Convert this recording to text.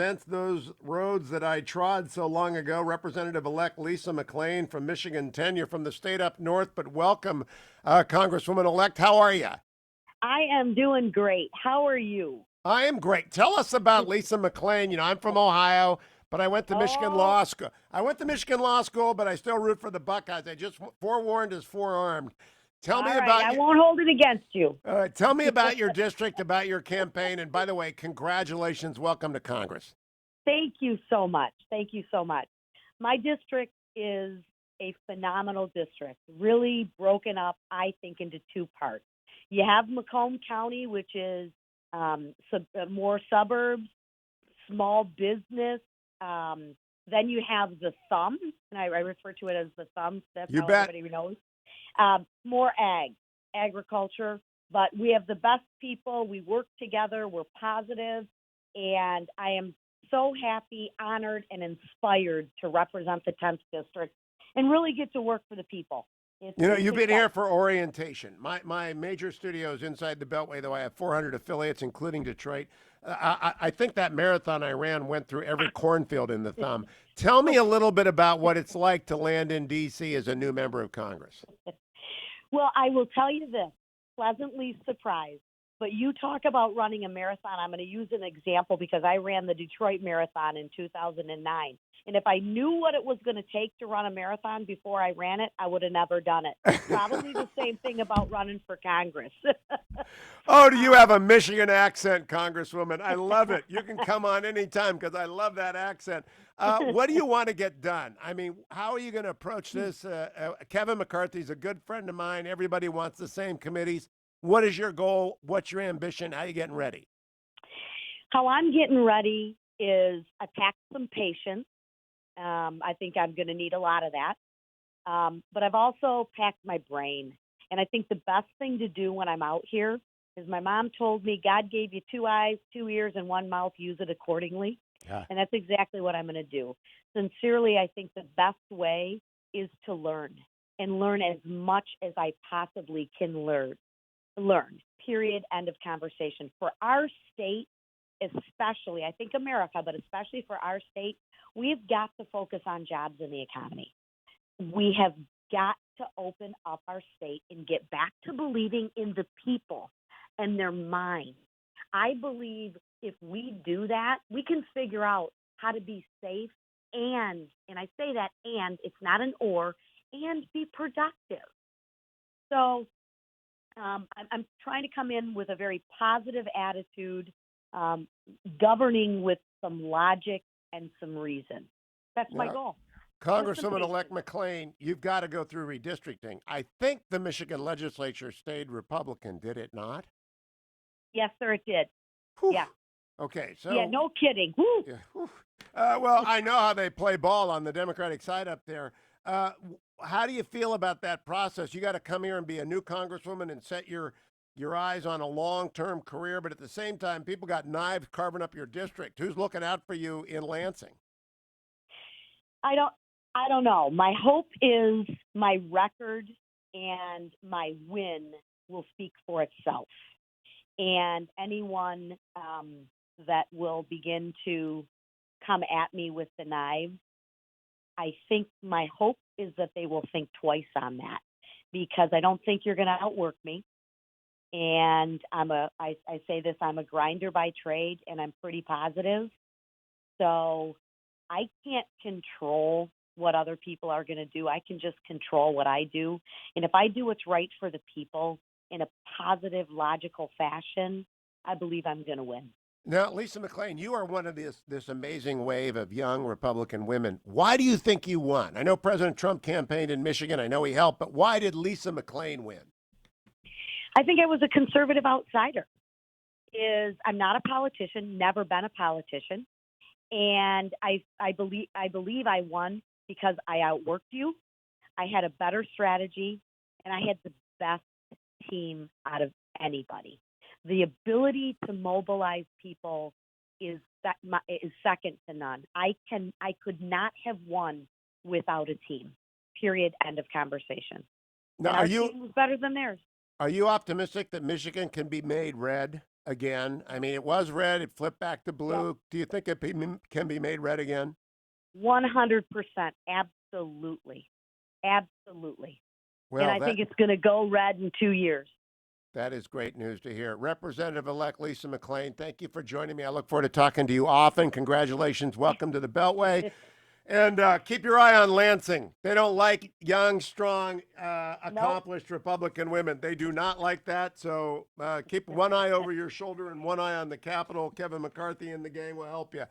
Since those roads that I trod so long ago, Representative-elect Lisa McLain from Michigan 10. You're from the state up north, but welcome, Congresswoman-elect. How are you? I am doing great. How are you? I am great. Tell us about Lisa McLain. I'm from Ohio, but I went to Michigan Oh, Law School. But I still root for the Buckeyes. I just forewarned is forearmed. Tell all me right. about I you. won't hold it against you. Tell me about your district, about your campaign, and by the way, congratulations. Welcome to Congress. Thank you so much. Thank you so much. My district is a phenomenal district, really broken up, I think, into two parts. You have Macomb County, which is more suburbs, small business. Then you have the thumb, and I refer to it as the thumb. That's You how bet. everybody knows. More agriculture, but we have the best people. We work together. We're positive, and I am so happy, honored, and inspired to represent the 10th district and really get to work for the people. It's You've been exciting. here for orientation. My major studio is inside the Beltway, though I have 400 affiliates, including Detroit. I think that marathon I ran went through every cornfield in the thumb. Tell me a little bit about what it's like to land in D.C. as a new member of Congress. Well, I will tell you this, pleasantly surprised. But you talk about running a marathon. I'm going to use an example because I ran the Detroit Marathon in 2009. And if I knew what it was going to take to run a marathon before I ran it, I would have never done it. Probably the same thing about running for Congress. Oh, do you have a Michigan accent, Congresswoman? I love it. You can come on anytime because I love that accent. What do you want to get done? I mean, how are you going to approach this? Kevin McCarthy's a good friend of mine. Everybody wants the same committees. What is your goal? What's your ambition? How are you getting ready? How I'm getting ready is attack some patience. I think I'm going to need a lot of that. But I've also packed my brain. And I think the best thing to do when I'm out here is my mom told me God gave you 2 eyes, 2 ears, and 1 mouth. Use it accordingly. Yeah. And that's exactly what I'm going to do. Sincerely, I think the best way is to learn and learn as much as I possibly can learn. Period. End of conversation. For our state, especially, I think America, but especially for our state, we've got to focus on jobs and the economy. We have got to open up our state and get back to believing in the people and their minds. I believe if we do that, we can figure out how to be safe and I say that and, it's not an or, and be productive. So I'm trying to come in with a very positive attitude, governing with some logic and some reason. That's my Yeah. goal. Congresswoman-elect McLain, you've got to go through redistricting. I think the Michigan legislature stayed Republican, did it not? Yes, sir, it did. Whew. Yeah. Okay, so Yeah, no kidding. Woo. yeah. Whew. Well, I know how they play ball on the Democratic side up there. How do you feel about that process? You got to come here and be a new congresswoman and set your eyes on a long-term career, but at the same time, people got knives carving up your district. Who's looking out for you in Lansing? I don't know. My hope is my record and my win will speak for itself. And anyone that will begin to come at me with the knives, I think my hope is that they will think twice on that because I don't think you're going to outwork me. And I say this, I'm a grinder by trade and I'm pretty positive. So I can't control what other people are going to do. I can just control what I do. And if I do what's right for the people in a positive, logical fashion, I believe I'm going to win. Now, Lisa McLain, you are one of this amazing wave of young Republican women. Why do you think you won? I know President Trump campaigned in Michigan. I know he helped, but why did Lisa McLain win? I think I was a conservative outsider. I'm not a politician, never been a politician. And I believe I won because I outworked you. I had a better strategy, and I had the best team out of anybody. The ability to mobilize people is second to none. I could not have won without a team. Period. End of conversation. Now, And our team was better than theirs. are you optimistic that Michigan can be made red again? I mean, it was red, it flipped back to Yeah. blue. Do you think can be made red again? 100%. Absolutely. Absolutely. And Well, I think it's going to go red in 2 years. that is great news to hear. Representative-elect Lisa McLain, thank you for joining me. I look forward to talking to you often. Congratulations. Welcome to the Beltway. And keep your eye on Lansing. They don't like young, strong, Nope. accomplished Republican women. They do not like that. So keep one eye over your shoulder and one eye on the Capitol. Kevin McCarthy and the gang will help you.